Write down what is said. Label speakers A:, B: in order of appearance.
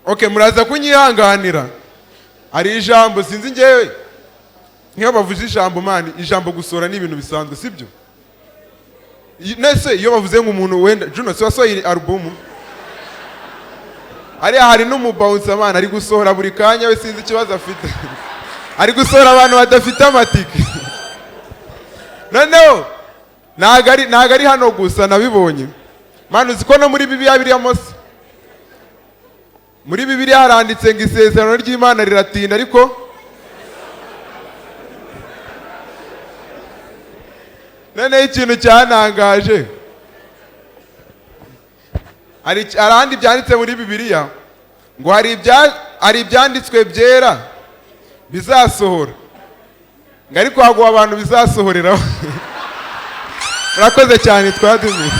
A: Okay, muraza kunyihanganira. Ari ijambo sinzi ngewe. Nk'iyo bavuze ijambo mani, ijambo gusora ni ibintu bisanzwe sibyo? Nese iyo bavuze ngo umuntu wenda Juno se wasohoye album. Hari n'umubounce amana ari gusohora buri kanya we sinzi ikibazo afite. Ari gusohora abantu badafite amatike. Noneho nagari hano gusa nabibonye. Manu uziko no muri Bibiliya biriya Mose. Muri Bibiliya haranditse ngo isezerano ry'Imana riratinda ariko none ikintu cyanangaje. Arandi byanditse muri Bibiliya ngo hari ibyanditswe byera bizasohora. Ngari kwaguha abantu bizasohoreraho. Murakoze cyane twadumiye.